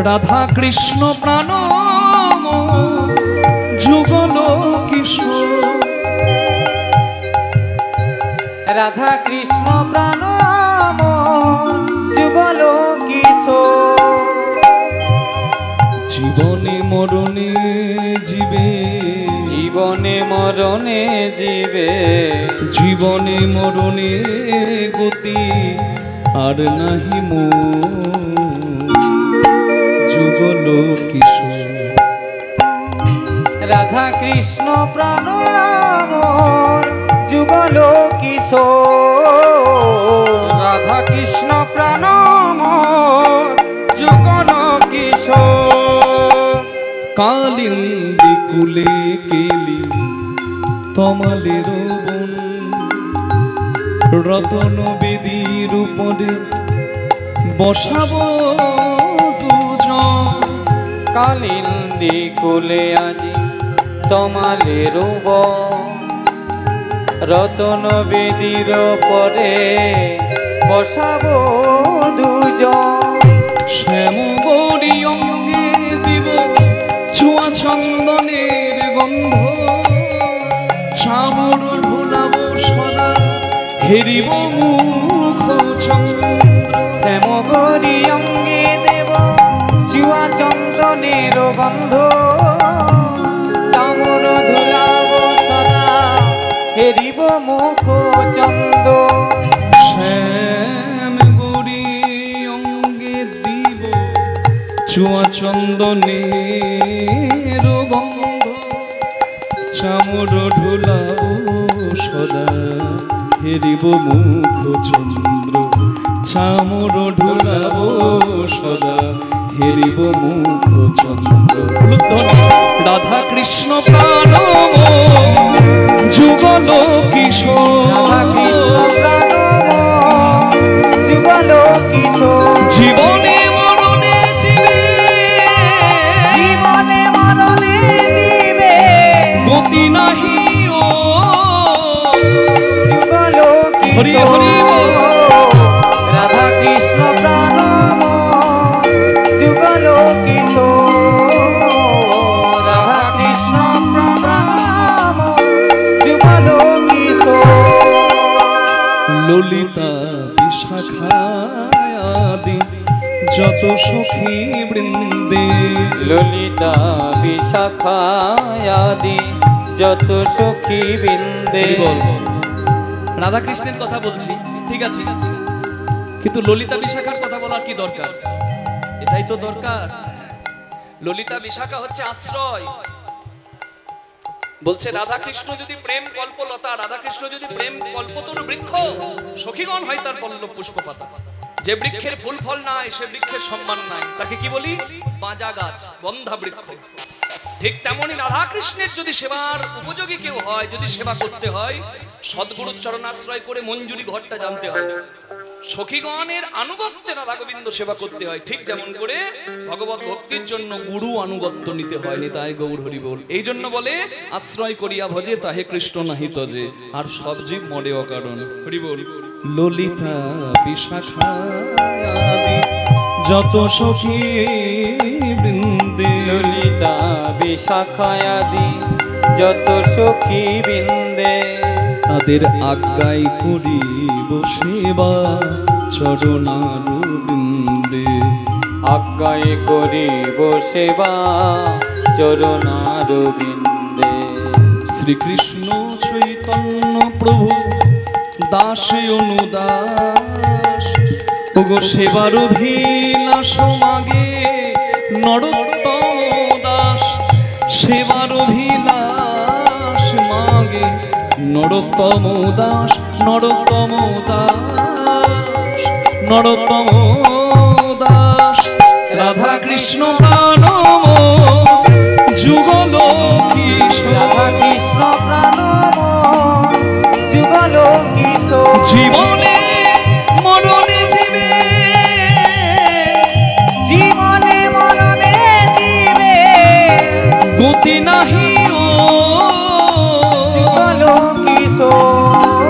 রাধা কৃষ্ণ প্রাণ যুগল কিশোর। রাধা কৃষ্ণ প্রাণ যুগল কিশোর। জীবনে মরণে জীবে, জীবনে মরণে জীবে, জীবনে মরণে গতি আর নাহি মো যুগল কিশোর। রাধা কৃষ্ণ প্রাণ যুগল কিশোর। রাধা কৃষ্ণ প্রাণ যুগল কিশোর। কালিন্দী কুলে কেলি তমালের বন, রতন বেদীর উপরে বসাব দুজন। কালিন্দী কুলে আজি তমালের বন, রতন বেদীর পরে বসাব দুজন। শ্যাম গৌরী অঙ্গে দিব ছোঁয়া চন্দনের গন্ধ, চামর ঢোলাব সদা হেরিব মুখ চন্দ্র। শ্যাম গৌরী অঙ্গে দেব চুয়া চন্দনের গন্ধ, চামর ধুলাব সদা হেরিব মুখ চন্দ। শ্যাম গৌরী অঙ্গে দিব ছোঁয়া চন্দনের গন্ধ, চামর ঢোলাব সদা হেরিব মুখ চন্দ্র। চামর ঢোলাব সদা হেরিব মুখ চন্দ্র। রাধা কৃষ্ণ প্রাণ যুগল কিশোর। রাধা কৃষ্ণ প্রাণ যুগল কিশোর। জীবনে মরণে জীবে, জীবনে মরণে জীবে, গতি নাহি ও যুগল হরি কিশোর। হরি বল। রাধা কৃষ্ণ প্রাণ যুগল কিশোর। রাধা কৃষ্ণ প্রাণ যুগল কিশোর। ললিতা বিশাখায়াদি যত সখী বৃন্দে ললিতা বিশাখায়াদি যত সখী বৃন্দে। রাধা কৃষ্ণের কথা বলছি, ঠিক আছে, কিন্তু ললিতা বিশাখার কথা বলার কি দরকার? এটাই তো দরকার। ললিতা বিশাখা হচ্ছে আশ্রয়। বলছে রাধা কৃষ্ণ যদি প্রেম কল্পলতা, রাধা কৃষ্ণ যদি প্রেম কল্পতরু বৃক্ষ, সখীগণ হয় তার পল্লব পুষ্পপাতা। যে বৃক্ষের ফুল ফল নাই, সে বৃক্ষের সম্মান নাই, তাকে কি বলি? বাঁজা গাছ, বন্ধা বৃক্ষ। ঠিক তেমনই রাধা কৃষ্ণের যদি সেবার উপযোগী কেউ হয়, যদি সেবা করতে হয়, সদ্গুরুর চরণাশ্রয় করে মঞ্জুরি ঘরটা জানতে হবে। সখীগণের আনুগত্যে রাধা গোবিন্দ সেবা করতে হয়, ঠিক যেমন করে ভগবত ভক্তির জন্য গুরু আনুগত্য নিতে হয়। নিতাই গৌর হরি বল। এই জন্য বলে আশ্রয় করিয়া ভজে তাহে কৃষ্ণ নাহি তজে, আর সব জীব মরে অকারণ। হরি বল। ললিতা বিশাখা আদি যত সখী বৃন্দে, ললিতা বিশাখায়াদি যত সখী বৃন্দে, তাদের আজ্ঞায় করিব সেবা চরণারবিন্দে। আজ্ঞায় করিব সেবা চরণারবিন্দে। শ্রীকৃষ্ণ চৈতন্য প্রভু দাসে অনুদাস, ওগো সেবার অভিলাষ মাগে নরোত্তম দাস। সেবার অভিলাষ মাগে নরোত্তম দাস, নরোত্তম দাস, নরোত্তম দাস। রাধা কৃষ্ণ প্রাণম যুগল কিশোর, রাধা কৃষ্ণ প্রাণম যুগল কিশোর। জীবনে মরণে জীবে, জীবনে মরণে জীবে গতি নাহি ও যুগল কিশোর।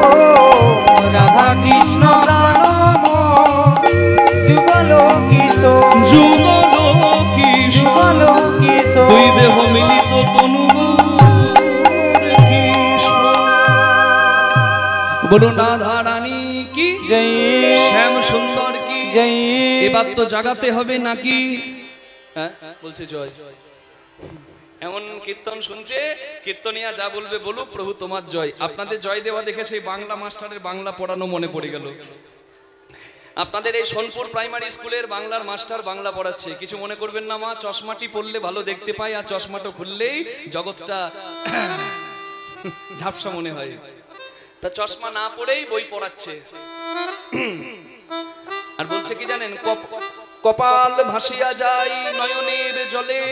রাধা কৃষ্ণ প্রাণম যুগল কিশোর, যুগল কিশোর। যুগল কিশোর। দুই দেহ মিলিত তনু বলুন রাধা রানী কি জয়, শ্যাম সুন্দর কি জয়। এবার তো জাগাতে হবে নাকি? হ্যাঁ বলছে জয়। এমন কীর্তন শুনছে, কীর্তনিয়া যা বলবে বলুক, প্রভু তোমার জয়। আপনাদের জয় দেওয়া দেখে সেই বাংলা মাস্টারের বাংলা পড়ানো মনে পড়ে গেল। আপনাদের এই সোনপুর প্রাইমারি স্কুলের বাংলার মাস্টার বাংলা পড়াচ্ছে। কিছু মনে করবেন না মা, চশমাটি পরলে ভালো দেখতে পাই, আর চশমাটা খুললেই জগৎটা ঝাপসা মনে হয়। তা চশমা না পড়েই বই পড়াচ্ছে। আর বলছে কি জানেন? কপাল ভাসিয়া যায় নয়নের জলে,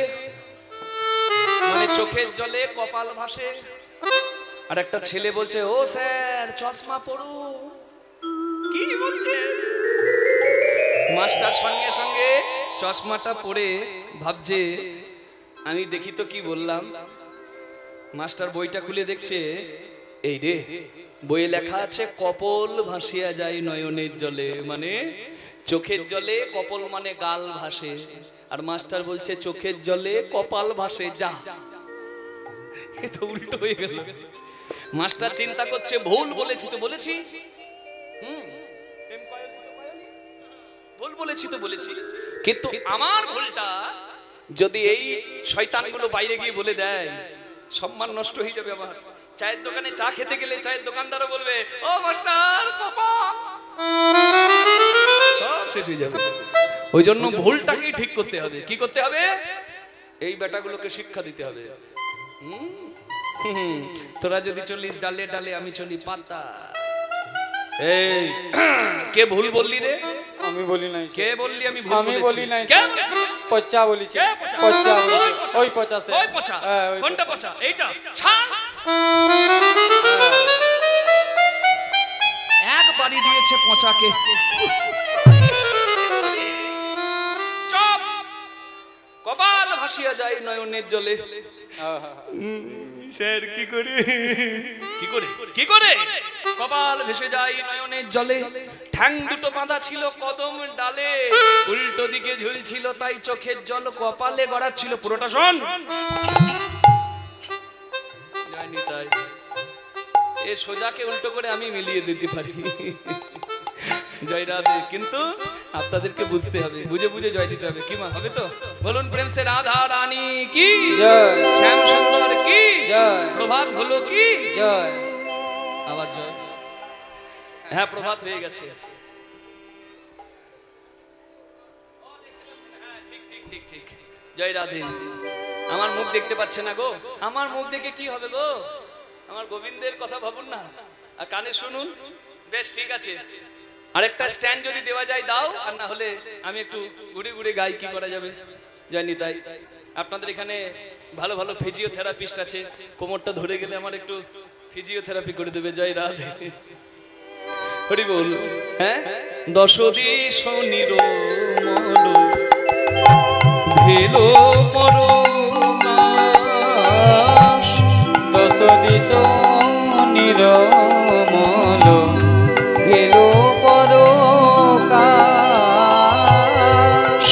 মানে চোখের জলে কপাল ভাসে। আর একটা ছেলে বলছে, ও স্যার চশমা পড়ু। কি বলছে? মাস্টার সঙ্গে সঙ্গে চশমাটা পরে ভাবছে, আমি দেখি তো কি বললাম। মাস্টার বইটা খুলে দেখছে, এই রে বইয়ে লেখা আছে কপল ভাসিয়া যায় নয়নের জলে, মানে চোখের জলে কপল মানে গাল ভাসে। আর মাস্টার বলছে চোখের জলে কপাল ভাসে, যা। এ তো উল্টো হয়ে গেল। মাস্টার চিন্তা করছে, ভুল বলেছি তো বলেছি, ভুল বলেছি তো বলেছি, কিন্তু আমার ভুলটা যদি এই শয়তানগুলো বাইরে গিয়ে বলে দেয়, সম্মান নষ্ট হয়ে যাবে আমার। চায়ের দোকানে চা খেতে গেলে চায়ের দোকানদারও বলবে, ও মাস্টার পাপা, সব শেষ হয়ে যাবে। ওই জন্য ভুলটাকেই ঠিক করতে হবে। কি করতে হবে? এই বেটাগুলোকে শিক্ষা দিতে হবে। তোরা যদি চলিস ডালে ডালে, আমি চলি পাতা। এই কে ভুল বললি রে? আমি বলি নাই। কে বললি? আমি ভুল আমি বলেছি। বলি নাই। কে বলেছে? পচা বলেছি। কে পচা? পচা ওই বলেছি। পচা। ওই পচা সে। ওই পচা। হ্যাঁ, ওই কোনটা পচা। পচা? এইটা ছাড়। এক বাড়ি দিয়েছে পচাকে। চুপ। কপাল ভাসিয়া যায় নয়নের জলে। স্যার কি করে? কি করে? কি করে? কপাল ভেসে যায় নয়নের জলে। ঠ্যাং দুটো বাঁধা ছিল কদম ডালে, উল্টো দিকে ঝুলছিল তাই চোখের জল কপালে গড়াচ্ছিল। পুরোটা শোন। জানি তাই এ সোজাকে উল্টো করে আমি মিলিয়ে দিতে পারি। জয় রাধে। কিন্তু আপনাদেরকে বুঝতে হবে, বুঝে বুঝে জয় দিতে হবে। কি মা হবে তো? বলুন প্রেম সে রাধা রানী কি জয়, শ্যাম সুন্দর কি জয়, প্রভাত হলো কি জয়। আবার জয়। হ্যাঁ প্রভাত হয়ে গেছে। ঠিক ঠিক জয় রাধে। আমার মুখ দেখতে পাচ্ছে না গো, আমার মুখ দেখে কি হবে গো? আমার গোবিন্দের কথা ভাবুন না, আর কানে শুনুন। বেশ ঠিক আছে, আরেকটা স্ট্যান্ড যদি দেওয়া যায় দাও, আর না হলে আমি একটু ঘুরে ঘুরে গাই, কি করা যাবে? জানি তাই আপনাদের এখানে ভালো ভালো ফিজিওথেরাপিস্ট আছে, কোমরটা ধরে গেলে আমার একটু ফিজিওথেরাপি করে দেবে। জয় রাধে, হরি বল। হ্যাঁ, দশ দিশ নিরমল ভেলো পরমাস, দশ দিশ নিরমল গেলো পরকাশ।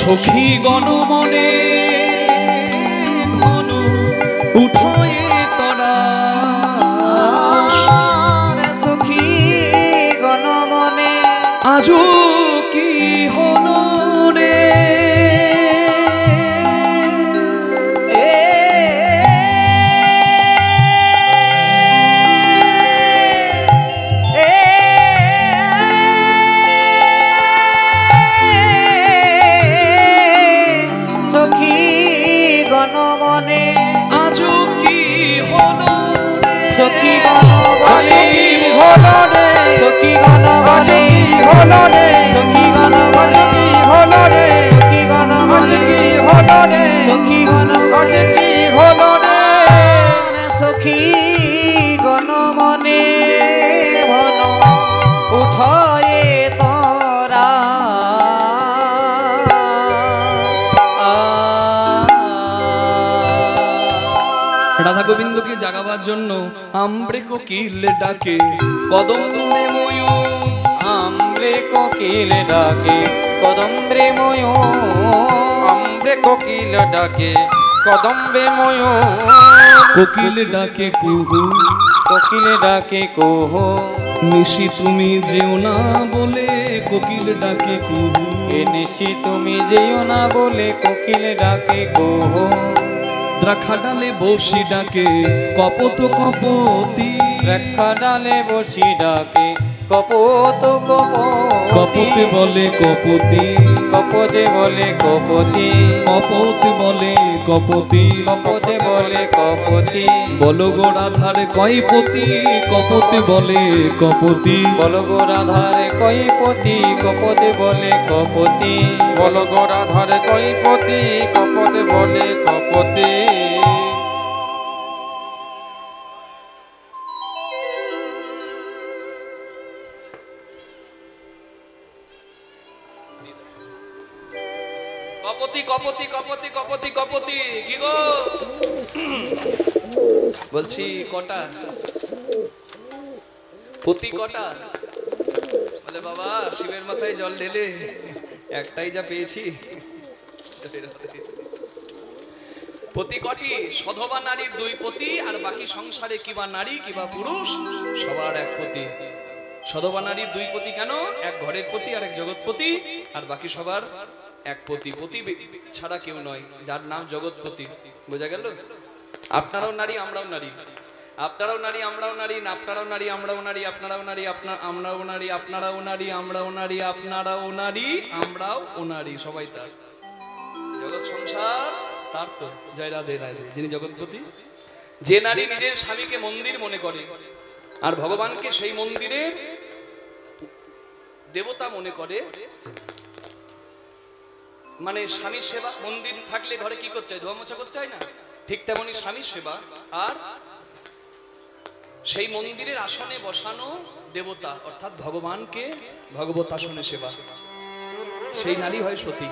সখী গণমনে ঘন উঠয়ে তরা, সখী গণমনে আজও কি হলো রে? সখী গণমনে আজও কি হলো রে? সখী আজ গণমনে কি হলো রে, সখী আজ গণমনে কি হলো রে, সখী আজ গণমনে কি হলো রে, সখী আজ গণমনে কি হলো রে, সখী আজ গণমনে কি হলো রে। সখী গণমনে ঘন উঠয়ে তরা। রাধা গোবিন্দকে জাগাবার জন্য আমরে কোকিল ডাকে, কদম্বে ময়ূর আমরে কোকিল ডাকে, কদম্বে ময়ূর। আমরে কোকিল ডাকে, কদম্বে ময়ূর। কোকিল ডাকে কুহু, কোকিল ডাকে কোহ, নিশি তুমি যেও না বলে কোকিল ডাকে কুহু। এ নিশি তুমি যেও না বলে কোকিল ডাকে কোহ। দ্রাক্ষা ডালে বসি ডাকে কপত কপতি, রেখা ডালে বসি ডাকে কপত কপতে বলে কপতি, কপতে বলে কপতি, কপতে বলে কপতি। কপতে বলে কপতি। বলো গো রাধার কয়পতি, কপতে বলে কপতি। বলো গো রাধারে কইপতি, কপতে বলে কপতি। বল গোরাধর কৈপতি, কপতে বলে কপতি। কপতি কপতি কপতি কপতি কপতি। কি গো বলছি কটা পতি কটা? বলে বাবা শিবের মাথায় জল ঢেলে একটাই যা পেয়েছি। পতি কটি? সধবা নারীর দুই পতি, আর বাকি সংসারে কিবা নারী কিবা পুরুষ সবার এক পতি। সধবা নারীর দুই পতি কেন? এক ঘরের পতি আর এক জগৎপতি, আর বাকি সবার এক পতি। পতি ছাড়া কেউ নয়, যার নাম জগৎপতি। বোঝা গেল? আপনারাও নারী আমরাও নারী, আপনারাও নারী আমরাও নারী, আপনারাও নারী আমরাও নারী, আপনারাও নারী আমরাও নারী, আপনারাও নারী আমরাও নারী, আপনারাও নারী আমরাও নারী, সবাই তার। জগৎ সংসার তার তো। জয় রাধে রাধে। যিনি জগৎপতি, যে নারী নিজের স্বামীকে মন্দির মনে করে আর ভগবানকে সেই মন্দিরের দেবতা মনে করে, মানে স্বামীর সেবা। মন্দির থাকলে ঘরে কি করতে হয়? ধোয়া মোছা করতে হয় না? ঠিক তেমনি স্বামীর সেবা আর সেই মন্দিরের আসনে বসানো দেবতা অর্থাৎ ভগবানকে ভগবত আসনে সেবা, সেই নারী হয় সতী।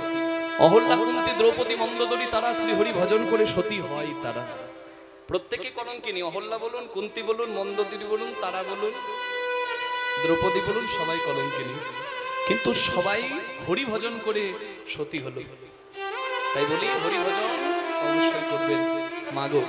অহল্যা, কুন্তী, দ্রৌপদী, মন্দোদরী তারা শ্রীহরি ভজন করে সতী হয়। তারা প্রত্যেকে কলঙ্কিনী। অহল্যা বলুন, কুন্তী বলুন, মন্দোদরী বলুন, তারা বলুন, দ্রৌপদী বলুন, সবাই কলঙ্কিনী। কিন্তু সবাই হরি ভজন করে সতী হলো। তাই বলি হরি ভজন অবশ্যই করবেন। মাগো